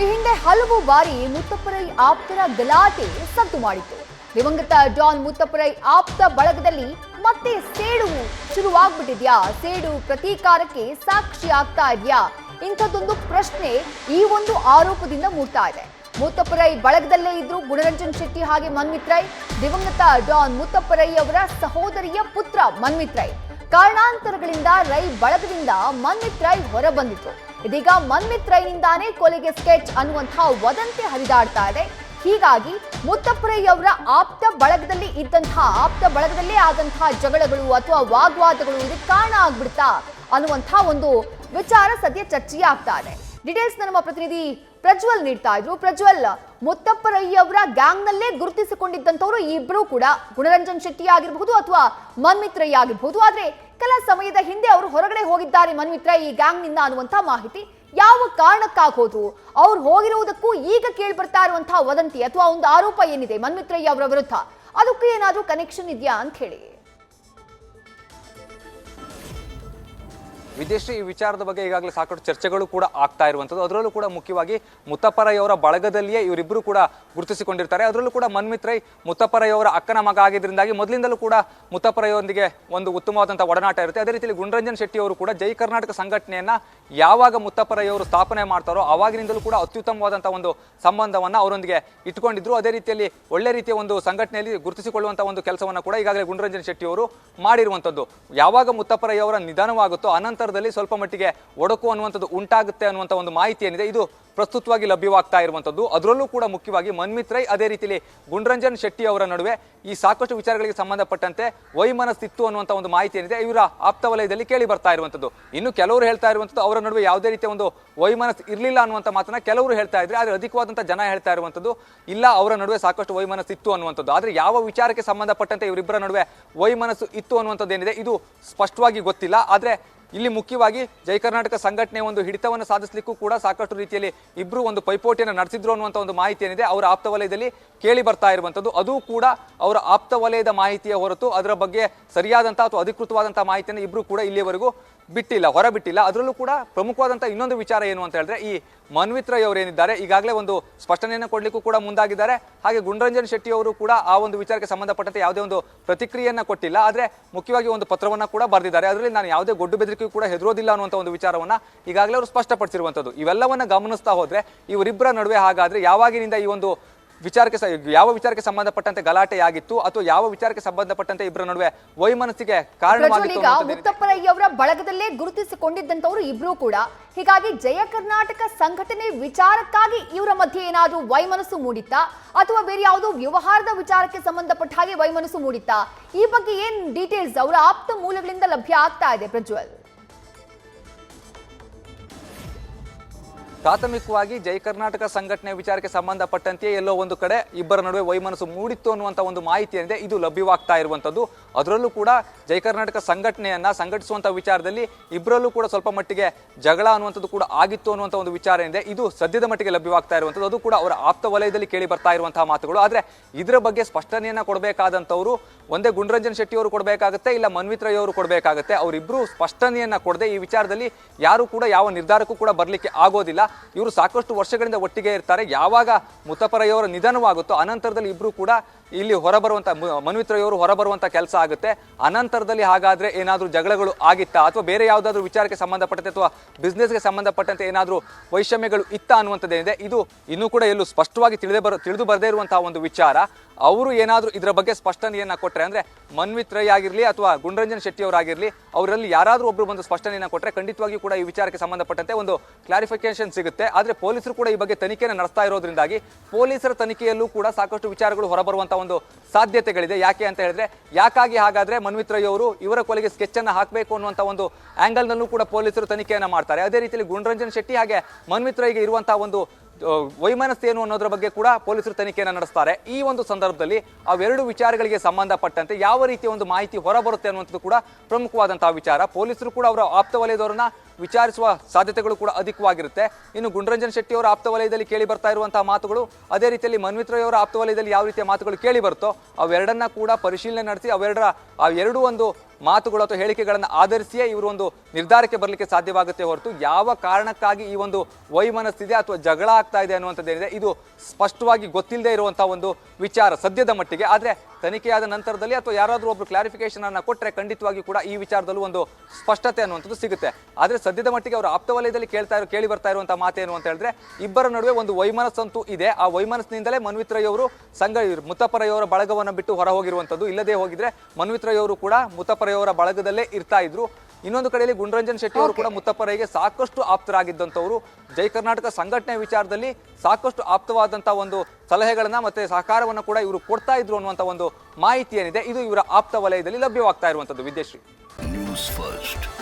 ಈ ಹಿಂದೆ ಹಲವು ಬಾರಿ ಮುತ್ತಪ್ಪರೈ ಆಪ್ತರ ಗಲಾಟೆ ಸದ್ದು ಮಾಡಿತ್ತು. ದಿವಂಗತ ಡಾನ್ ಮುತ್ತಪ್ಪರೈ ಆಪ್ತ ಬಳಗದಲ್ಲಿ ಮತ್ತೆ ಸೇಡು ಶುರುವಾಗ್ಬಿಟ್ಟಿದ್ಯಾ? ಸೇಡು ಪ್ರತೀಕಾರಕ್ಕೆ ಸಾಕ್ಷಿ ಆಗ್ತಾ ಇದೆಯಾ? ಇಂಥದ್ದೊಂದು ಪ್ರಶ್ನೆ ಈ ಒಂದು ಆರೋಪದಿಂದ ಮೂಡ್ತಾ ಇದೆ. ಮುತ್ತಪ್ಪರೈ ಬಳಗದಲ್ಲೇ ಇದ್ರು ಗುಣರಂಜನ್ ಶೆಟ್ಟಿ ಹಾಗೆ ಮನ್ಮಿತ್ ರೈ. ದಿವಂಗತ ಡಾನ್ ಮುತ್ತಪ್ಪರೈ ಅವರ ಸಹೋದರಿಯ ಪುತ್ರ ಮನ್ಮಿತ್ ರೈ. ಕಾರಣಾಂತರಗಳಿಂದ ರೈ ಬಳಗದಿಂದ ಮನ್ಮಿತ್ ರೈ ಹೊರ ಬಂದಿತ್ತು. ಇದೀಗ ಮನ್ಮಿತ್ ರೈನಿಂದಾನೇ ಕೊಲೆಗೆ ಸ್ಕೆಚ್ ಅನ್ನುವಂತಹ ವದಂತಿ ಹರಿದಾಡ್ತಾ ಇದೆ. ಹೀಗಾಗಿ ಮುತ್ತಪ್ಪರೈ ಅವರ ಆಪ್ತ ಬಳಗದಲ್ಲೇ ಆದಂತಹ ಜಗಳಗಳು ಅಥವಾ ವಾಗ್ವಾದಗಳು ಇದಕ್ಕೆ ಕಾರಣ ಆಗ್ಬಿಡ್ತಾ ಅನ್ನುವಂತಹ ಒಂದು ವಿಚಾರ ಸದ್ಯ ಚರ್ಚೆಯೇ ಆಗ್ತಾ ಇದೆ. ಡೀಟೇಲ್ಸ್ ನಮ್ಮ ಪ್ರತಿನಿಧಿ ಪ್ರಜ್ವಲ್ ನೀಡ್ತಾ ಇದ್ರು. ಪ್ರಜ್ವಲ್, ಮುತ್ತಪ್ಪರೈ ಅವರ ಗ್ಯಾಂಗ್ ನಲ್ಲೇ ಗುರುತಿಸಿಕೊಂಡಿದ್ದಂಥವ್ರು ಇಬ್ರು ಕೂಡ ಗುಣರಂಜನ್ ಶೆಟ್ಟಿ ಆಗಿರಬಹುದು ಅಥವಾ ಮನ್ಮಿತ್ ರೈ ಆಗಿರಬಹುದು. ಆದ್ರೆ ಕೆಲ ಸಮಯದ ಹಿಂದೆ ಅವರು ಹೊರಗಡೆ ಹೋಗಿದ್ದಾರೆ ಮನ್ಮಿತ್ ರೈ ಈ ಗ್ಯಾಂಗ್ ನಿಂದ ಅನ್ನುವಂತಹ ಮಾಹಿತಿ. ಯಾವ ಕಾರಣಕ್ಕಾಗಿ ಹೋದ್ರು, ಅವ್ರು ಹೋಗಿರುವುದಕ್ಕೂ ಈಗ ಕೇಳಿ ಬರ್ತಾ ಇರುವಂತಹ ವದಂತಿ ಅಥವಾ ಒಂದು ಆರೋಪ ಏನಿದೆ ಮನ್ಮಿತ್ ರೈ ಅವರ ವಿರುದ್ಧ, ಅದಕ್ಕೂ ಏನಾದ್ರೂ ಕನೆಕ್ಷನ್ ಇದೆಯಾ ಅಂತ ಹೇಳಿ? ವಿದೇಶಿ ಈ ವಿಚಾರದ ಬಗ್ಗೆ ಈಗಾಗಲೇ ಸಾಕಷ್ಟು ಚರ್ಚೆಗಳು ಕೂಡ ಆಗ್ತಾ ಇರುವಂಥದ್ದು. ಅದರಲ್ಲೂ ಕೂಡ ಮುಖ್ಯವಾಗಿ ಮುತ್ತಪ್ಪರೈ ಅವರ ಬಳಗದಲ್ಲಿಯೇ ಇವರಿಬ್ಬರು ಕೂಡ ಗುರುತಿಸಿಕೊಂಡಿರ್ತಾರೆ. ಅದರಲ್ಲೂ ಕೂಡ ಮನ್ಮಿತ್ ರೈ ಮುತ್ತಪ್ಪರೈ ಅವರ ಅಕ್ಕನ ಮಗ ಆಗಿದ್ದರಿಂದಾಗಿ ಮೊದಲಿಂದಲೂ ಕೂಡ ಮುತ್ತಪ್ಪರೈ ಅವರೊಂದಿಗೆ ಒಂದು ಉತ್ತಮವಾದಂತಹ ಒಡನಾಟ ಇರುತ್ತೆ. ಅದೇ ರೀತಿಯಲ್ಲಿ ಗುಣರಂಜನ್ ಶೆಟ್ಟಿ ಅವರು ಕೂಡ ಜೈ ಕರ್ನಾಟಕ ಸಂಘಟನೆಯನ್ನ ಯಾವಾಗ ಮುತ್ತಪ್ಪರೈ ಅವರು ಸ್ಥಾಪನೆ ಮಾಡ್ತಾರೋ ಆವಾಗಿನಿಂದಲೂ ಕೂಡ ಅತ್ಯುತ್ತಮವಾದಂತಹ ಒಂದು ಸಂಬಂಧವನ್ನ ಅವರೊಂದಿಗೆ ಇಟ್ಕೊಂಡಿದ್ರು. ಅದೇ ರೀತಿಯಲ್ಲಿ ಒಳ್ಳೆ ರೀತಿಯ ಒಂದು ಸಂಘಟನೆಯಲ್ಲಿ ಗುರುತಿಸಿಕೊಳ್ಳುವಂತಹ ಒಂದು ಕೆಲಸವನ್ನ ಕೂಡ ಈಗಾಗಲೇ ಗುಣರಂಜನ್ ಶೆಟ್ಟಿ ಅವರು ಮಾಡಿರುವಂಥದ್ದು. ಯಾವಾಗ ಮುತ್ತಪ್ಪರೈ ಅವರ ನಿಧನವಾಗುತ್ತೋ ಅನಂತರದಲ್ಲಿ ಸ್ವಲ್ಪ ಮಟ್ಟಿಗೆ ಒಡಕು ಅನ್ನುವಂಥದ್ದು ಉಂಟಾಗುತ್ತೆ ಅನ್ನುವಂಥ ಒಂದು ಮಾಹಿತಿ ಏನಿದೆ ಇದು ಪ್ರಸ್ತುತವಾಗಿ ಲಭ್ಯವಾಗ್ತಾ ಇರುವಂಥದ್ದು. ಅದರಲ್ಲೂ ಕೂಡ ಮುಖ್ಯವಾಗಿ ಮನ್ಮಿತ್ ರೈ ಅದೇ ರೀತಿಯಲ್ಲಿ ಗುಣರಂಜನ್ ಶೆಟ್ಟಿ ಅವರ ನಡುವೆ ಈ ಸಾಕಷ್ಟು ವಿಚಾರಗಳಿಗೆ ಸಂಬಂಧಪಟ್ಟಂತೆ ವೈಮನಸ್ಸಿತ್ತು ಅನ್ನುವಂಥ ಒಂದು ಮಾಹಿತಿ ಏನಿದೆ ಇವರ ಆಪ್ತ ವಲಯದಲ್ಲಿ ಕೇಳಿ ಬರ್ತಾ ಇರುವಂಥದ್ದು. ಇನ್ನು ಕೆಲವರು ಹೇಳ್ತಾ ಇರುವಂಥದ್ದು ಅವರ ನಡುವೆ ಯಾವುದೇ ರೀತಿಯ ಒಂದು ವೈಮನಸ್ ಇರಲಿಲ್ಲ ಅನ್ನುವಂಥ ಮಾತನ್ನ ಕೆಲವರು ಹೇಳ್ತಾ ಇದ್ರೆ, ಆದರೆ ಅಧಿಕವಾದಂಥ ಜನ ಹೇಳ್ತಾ ಇರುವಂಥದ್ದು ಇಲ್ಲ, ಅವರ ನಡುವೆ ಸಾಕಷ್ಟು ವೈಮನಸ್ಸು ಇತ್ತು ಅನ್ನುವಂಥದ್ದು. ಆದರೆ ಯಾವ ವಿಚಾರಕ್ಕೆ ಸಂಬಂಧಪಟ್ಟಂತೆ ಇವರಿಬ್ಬರ ನಡುವೆ ವೈಮನಸ್ಸು ಇತ್ತು ಅನ್ನುವಂಥದ್ದು ಏನಿದೆ ಇದು ಸ್ಪಷ್ಟವಾಗಿ ಗೊತ್ತಿಲ್ಲ. ಆದರೆ ಇಲ್ಲಿ ಮುಖ್ಯವಾಗಿ ಜೈ ಕರ್ನಾಟಕ ಸಂಘಟನೆ ಒಂದು ಹಿಡಿತವನ್ನು ಸಾಧಿಸಲಿಕ್ಕೂ ಕೂಡ ಸಾಕಷ್ಟು ರೀತಿಯಲ್ಲಿ ಇಬ್ರು ಒಂದು ಪೈಪೋಟಿಯನ್ನು ನಡೆಸಿದ್ರು ಅನ್ನುವಂಥ ಒಂದು ಮಾಹಿತಿ ಏನಿದೆ ಅವರ ಆಪ್ತ ವಲಯದಲ್ಲಿ ಕೇಳಿ ಬರ್ತಾ ಇರುವಂಥದ್ದು. ಅದು ಕೂಡ ಅವರ ಆಪ್ತ ವಲಯದ ಮಾಹಿತಿಯ ಹೊರತು ಅದರ ಬಗ್ಗೆ ಸರಿಯಾದಂತಹ ಅಥವಾ ಅಧಿಕೃತವಾದಂತಹ ಮಾಹಿತಿಯನ್ನು ಇಬ್ರು ಕೂಡ ಇಲ್ಲಿಯವರೆಗೂ ಹೊರಬಿಟ್ಟಿಲ್ಲ. ಅದರಲ್ಲೂ ಕೂಡ ಪ್ರಮುಖವಾದಂತಹ ಇನ್ನೊಂದು ವಿಚಾರ ಏನು ಅಂತ ಹೇಳಿದ್ರೆ, ಈ ಮನ್ಮಿತ್ ರೈ ಅವರು ಏನಿದ್ದಾರೆ ಈಗಾಗಲೇ ಒಂದು ಸ್ಪಷ್ಟನೆಯನ್ನು ಕೊಡ್ಲಿಕ್ಕೂ ಕೂಡ ಮುಂದಾಗಿದ್ದಾರೆ. ಹಾಗೆ ಗುಣರಂಜನ್ ಶೆಟ್ಟಿ ಅವರು ಕೂಡ ಆ ಒಂದು ವಿಚಾರಕ್ಕೆ ಸಂಬಂಧಪಟ್ಟಂತೆ ಯಾವುದೇ ಒಂದು ಪ್ರತಿಕ್ರಿಯೆಯನ್ನ ಕೊಟ್ಟಿಲ್ಲ. ಆದ್ರೆ ಮುಖ್ಯವಾಗಿ ಒಂದು ಪತ್ರವನ್ನ ಕೂಡ ಬರೆದಿದ್ದಾರೆ. ಅದರಲ್ಲಿ ನಾನು ಯಾವುದೇ ಗೊಡ್ಡು ಬೆದರಿಕೆಗೂ ಕೂಡ ಹೆದರೋದಿಲ್ಲ ಅನ್ನುವಂಥ ಒಂದು ವಿಚಾರವನ್ನ ಈಗಾಗಲೇ ಅವರು ಸ್ಪಷ್ಟಪಡಿಸಿರುವಂಥದ್ದು. ಇವೆಲ್ಲವನ್ನ ಗಮನಿಸ್ತಾ ಹೋದ್ರೆ ಇವರಿಬ್ಬರ ನಡುವೆ ಹಾಗಾದ್ರೆ ಯಾವಾಗಿನಿಂದ ಈ ಒಂದು ಯಾವ ವಿಚಾರಕ್ಕೆ ಸಂಬಂಧಪಟ್ಟಂತೆ ಗಲಾಟೆ ಆಗಿತ್ತು ಅಥವಾ ಯಾವ ವಿಚಾರಕ್ಕೆ ಸಂಬಂಧಪಟ್ಟಂತೆ ಇಬ್ಬರ ನಡುವೆ ವೈಮನಸ್ಸಿಗೆ ಕಾರಣವಾಗಿತ್ತು? ಮುತ್ತಪ್ಪರೈ ಅವರ ಬಳಗದಲ್ಲೇ ಗುರುತಿಸಿಕೊಂಡಿದ್ದಂತವರು ಇಬ್ರು ಕೂಡ. ಹೀಗಾಗಿ ಜಯ ಕರ್ನಾಟಕ ಸಂಘಟನೆ ವಿಚಾರಕ್ಕಾಗಿ ಇವರ ಮಧ್ಯೆ ಏನಾದ್ರೂ ವೈಮನಸ್ಸು ಮೂಡಿತ್ತಾ ಅಥವಾ ಬೇರೆ ಯಾವುದೋ ವ್ಯವಹಾರದ ವಿಚಾರಕ್ಕೆ ಸಂಬಂಧಪಟ್ಟ ಹಾಗೆ ವೈಮನಸ್ಸು ಮೂಡಿತ್ತಾ? ಈ ಬಗ್ಗೆ ಏನ್ ಡೀಟೇಲ್ಸ್ ಅವರ ಆಪ್ತ ಮೂಲಗಳಿಂದ ಲಭ್ಯ ಆಗ್ತಾ ಇದೆ ಪ್ರಜ್ವಲ್? ಪ್ರಾಥಮಿಕವಾಗಿ ಜೈ ಕರ್ನಾಟಕ ಸಂಘಟನೆ ವಿಚಾರಕ್ಕೆ ಸಂಬಂಧಪಟ್ಟಂತೆ ಎಲ್ಲೋ ಒಂದು ಕಡೆ ಇಬ್ಬರ ನಡುವೆ ವೈಮನಸ್ಸು ಮೂಡಿತ್ತು ಅನ್ನುವಂಥ ಒಂದು ಮಾಹಿತಿ ಏನಿದೆ ಇದು ಲಭ್ಯವಾಗ್ತಾ ಇರುವಂಥದ್ದು. ಅದರಲ್ಲೂ ಕೂಡ ಜೈ ಕರ್ನಾಟಕ ಸಂಘಟನೆಯನ್ನ ಸಂಘಟಿಸುವಂಥ ವಿಚಾರದಲ್ಲಿ ಇಬ್ಬರಲ್ಲೂ ಕೂಡ ಸ್ವಲ್ಪ ಮಟ್ಟಿಗೆ ಜಗಳ ಅನ್ನುವಂಥದ್ದು ಕೂಡ ಆಗಿತ್ತು ಅನ್ನುವಂಥ ಒಂದು ವಿಚಾರ ಏನಿದೆ ಇದು ಸದ್ಯದ ಮಟ್ಟಿಗೆ ಲಭ್ಯವಾಗ್ತಾ ಇರುವಂಥದ್ದು. ಅದು ಕೂಡ ಅವರ ಆಪ್ತ ವಲಯದಲ್ಲಿ ಕೇಳಿ ಬರ್ತಾ ಇರುವಂತಹ ಮಾತುಗಳು. ಆದರೆ ಇದರ ಬಗ್ಗೆ ಸ್ಪಷ್ಟನೆಯನ್ನ ಕೊಡಬೇಕಾದಂಥವ್ರು ಒಂದೇ ಗುಣರಂಜನ್ ಶೆಟ್ಟಿ ಅವರು ಕೊಡಬೇಕಾಗುತ್ತೆ, ಇಲ್ಲ ಮನ್ಮಿತ್ ರೈ ಅವರು ಕೊಡಬೇಕಾಗುತ್ತೆ. ಅವರಿಬ್ಬರು ಸ್ಪಷ್ಟನೆಯನ್ನ ಕೊಡದೆ ಈ ವಿಚಾರದಲ್ಲಿ ಯಾರು ಕೂಡ ಯಾವ ನಿರ್ಧಾರಕ್ಕೂ ಕೂಡ ಬರಲಿಕ್ಕೆ ಆಗೋದಿಲ್ಲ. ಇವರು ಸಾಕಷ್ಟು ವರ್ಷಗಳಿಂದ ಒಟ್ಟಿಗೆ ಇರ್ತಾರೆ. ಯಾವಾಗ ಮುತ್ತಪ್ಪರೈ ಅವರ ನಿಧನವಾಗುತ್ತೋ ಅನಂತರದಲ್ಲಿ ಇಬ್ರು ಕೂಡ ಇಲ್ಲಿ ಹೊರಬರುವಂತ ಮನ್ಮಿತ್ ರೈ ಅವರು ಹೊರಬರುವಂತ ಕೆಲಸ ಆಗುತ್ತೆ. ಅನಂತರದಲ್ಲಿ ಹಾಗಾದ್ರೆ ಏನಾದ್ರೂ ಜಗಳಗಳು ಆಗಿತ್ತಾ ಅಥವಾ ಬೇರೆ ಯಾವುದಾದ್ರೂ ವಿಚಾರಕ್ಕೆ ಸಂಬಂಧಪಟ್ಟಂತೆ ಅಥವಾ ಬಿಸ್ನೆಸ್ಗೆ ಸಂಬಂಧಪಟ್ಟಂತೆ ಏನಾದ್ರೂ ವೈಷಮ್ಯಗಳು ಇತ್ತ ಅನ್ನುವಂಥದ್ದೇನಿದೆ ಇದು ಇನ್ನೂ ಕೂಡ ಎಲ್ಲೂ ಸ್ಪಷ್ಟವಾಗಿ ತಿಳಿದು ಬರದೇ ಇರುವಂತಹ ಒಂದು ವಿಚಾರ. ಅವರು ಏನಾದರೂ ಇದರ ಬಗ್ಗೆ ಸ್ಪಷ್ಟನೆಯನ್ನ ಕೊಟ್ಟರೆ, ಅಂದ್ರೆ ಮನ್ಮಿತ್ ರೈ ಆಗಿರಲಿ ಅಥವಾ ಗುಣರಂಜನ್ ಶೆಟ್ಟಿ ಅವರಾಗಿರಲಿ, ಅವರಲ್ಲಿ ಯಾರಾದರೂ ಒಬ್ಬರು ಬಂದು ಸ್ಪಷ್ಟನೆಯನ್ನ ಕೊಟ್ಟರೆ ಖಂಡಿತವಾಗಿಯೂ ಕೂಡ ಈ ವಿಚಾರಕ್ಕೆ ಸಂಬಂಧಪಟ್ಟಂತೆ ಒಂದು ಕ್ಲಾರಿಫಿಕೇಶನ್ ಸಿಗುತ್ತೆ. ಆದರೆ ಪೊಲೀಸರು ಕೂಡ ಈ ಬಗ್ಗೆ ತನಿಖೆಯನ್ನು ನಡೆಸ್ತಾ ಇರೋದ್ರಿಂದಾಗಿ ಪೊಲೀಸರ ತನಿಖೆಯಲ್ಲೂ ಕೂಡ ಸಾಕಷ್ಟು ವಿಚಾರಗಳು ಹೊರಬರುವಂತಹ ಒಂದು ಸಾಧ್ಯತೆಗಳಿದೆ. ಯಾಕೆ ಅಂತ ಹೇಳಿದ್ರೆ, ಯಾಕಾಗಿ ಹಾಗಾದ್ರೆ ಮನ್ಮಿತ್ ರೈ ಅವರು ಇವರ ಕೊಲೆಗೆ ಸ್ಕೆಚ್ ಅನ್ನ ಹಾಕಬೇಕು ಅನ್ನುವಂಥ ಒಂದು ಆಂಗಲ್ ನಲ್ಲೂ ಕೂಡ ಪೊಲೀಸರು ತನಿಖೆಯನ್ನ ಮಾಡ್ತಾರೆ. ಅದೇ ರೀತಿಯಲ್ಲಿ ಗುಣರಂಜನ್ ಶೆಟ್ಟಿ ಹಾಗೆ ಮನ್ಮಿತ್ ರೈಗೆ ಇರುವಂತಹ ಒಂದು ವೈಮನಸ್ಸು ಏನು ಅನ್ನೋದ್ರ ಬಗ್ಗೆ ಕೂಡ ಪೊಲೀಸರು ತನಿಖೆಯನ್ನು ನಡೆಸ್ತಾರೆ. ಈ ಒಂದು ಸಂದರ್ಭದಲ್ಲಿ ಅವೆರಡು ವಿಚಾರಗಳಿಗೆ ಸಂಬಂಧಪಟ್ಟಂತೆ ಯಾವ ರೀತಿಯ ಒಂದು ಮಾಹಿತಿ ಹೊರಬರುತ್ತೆ ಅನ್ನುವಂಥದ್ದು ಕೂಡ ಪ್ರಮುಖವಾದಂತಹ ವಿಚಾರ. ಪೊಲೀಸರು ಕೂಡ ಅವರ ಆಪ್ತ ವಲಯದವರನ್ನ ವಿಚಾರಿಸುವ ಸಾಧ್ಯತೆಗಳು ಕೂಡ ಅಧಿಕವಾಗಿರುತ್ತೆ. ಇನ್ನು ಗುಣರಂಜನ್ ಶೆಟ್ಟಿ ಅವರ ಆಪ್ತ ವಲಯದಲ್ಲಿ ಕೇಳಿ ಬರ್ತಾ ಇರುವಂತಹ ಮಾತುಗಳು, ಅದೇ ರೀತಿಯಲ್ಲಿ ಮನ್ಮಿತ್ ರೈ ಅವರ ಆಪ್ತ ವಲಯದಲ್ಲಿ ಯಾವ ರೀತಿಯ ಮಾತುಗಳು ಕೇಳಿ ಬರುತ್ತೋ ಅವೆರಡನ್ನ ಕೂಡ ಪರಿಶೀಲನೆ ನಡೆಸಿ ಆ ಎರಡು ಒಂದು ಮಾತುಗಳು ಅಥವಾ ಹೇಳಿಕೆಗಳನ್ನು ಆಧರಿಸಿಯೇ ಇವರು ಒಂದು ನಿರ್ಧಾರಕ್ಕೆ ಬರಲಿಕ್ಕೆ ಸಾಧ್ಯವಾಗುತ್ತೆ ಹೊರತು ಯಾವ ಕಾರಣಕ್ಕಾಗಿ ಈ ಒಂದು ವೈಮನಸ್ಸಿದೆ ಅಥವಾ ಜಗಳ ಆಗ್ತಾ ಇದೆ ಅನ್ನುವಂಥದ್ದೇನಿದೆ ಇದು ಸ್ಪಷ್ಟವಾಗಿ ಗೊತ್ತಿಲ್ಲದೆ ಇರುವಂತಹ ಒಂದು ವಿಚಾರ ಸದ್ಯದ ಮಟ್ಟಿಗೆ. ಆದರೆ ತನಿಖೆಯಾದ ನಂತರದಲ್ಲಿ ಅಥವಾ ಯಾರಾದರೂ ಒಬ್ರು ಕ್ಲಾರಿಫಿಕೇಶನ್ ಅನ್ನ ಕೊಟ್ಟರೆ ಖಂಡಿತವಾಗಿ ಕೂಡ ಈ ವಿಚಾರದಲ್ಲೂ ಒಂದು ಸ್ಪಷ್ಟತೆ ಅನ್ನುವಂಥದ್ದು ಸಿಗುತ್ತೆ. ಆದರೆ ಸದ್ಯದ ಮಟ್ಟಿಗೆ ಅವರು ಆಪ್ತ ವಲಯದಲ್ಲಿ ಕೇಳಿ ಬರ್ತಾ ಇರುವಂತಹ ಮಾತೇನು ಅಂತ ಹೇಳಿದ್ರೆ ಇಬ್ಬರ ನಡುವೆ ಒಂದು ವೈಮನಸ್ಸಂತೂ ಇದೆ. ಆ ವೈಮನಸ್ಸಿನಿಂದಲೇ ಮನ್ವಿತ್ ರೈ ಅವರು ಮುತ್ತಪ್ಪ ರೈ ಅವರ ಬಳಗವನ್ನು ಬಿಟ್ಟು ಹೊರ ಹೋಗಿರುವಂಥದ್ದು. ಇಲ್ಲದೆ ಹೋಗಿದ್ರೆ ಮನ್ವಿತ್ ರೈ ಅವರು ಕೂಡ ಮುತ್ತಪ್ಪ ರೈ ಅವರ ಬಳಗದಲ್ಲೇ ಇರ್ತಾ ಇದ್ರು. ಇನ್ನೊಂದು ಕಡೆಯಲ್ಲಿ ಗುಂಡ್ರಂಜನ್ ಶೆಟ್ಟಿ ಅವರು ಕೂಡ ಮುತ್ತಪ್ಪ ರೈಗೆ ಸಾಕಷ್ಟು ಆಪ್ತರಾಗಿದ್ದಂಥವರು. ಜೈ ಕರ್ನಾಟಕ ಸಂಘಟನೆ ವಿಚಾರದಲ್ಲಿ ಸಾಕಷ್ಟು ಆಪ್ತವಾದಂತಹ ಒಂದು ಸಲಹೆಗಳನ್ನ ಮತ್ತೆ ಸಹಕಾರವನ್ನು ಕೂಡ ಇವರು ಕೊಡ್ತಾ ಇದ್ರು ಅನ್ನುವಂಥ ಒಂದು ಮಾಹಿತಿ ಏನಿದೆ ಇದು ಇವರ ಆಪ್ತ ವಲಯದಲ್ಲಿ ಲಭ್ಯವಾಗ್ತಾ ಇರುವಂಥದ್ದು. Vidyashree, news first.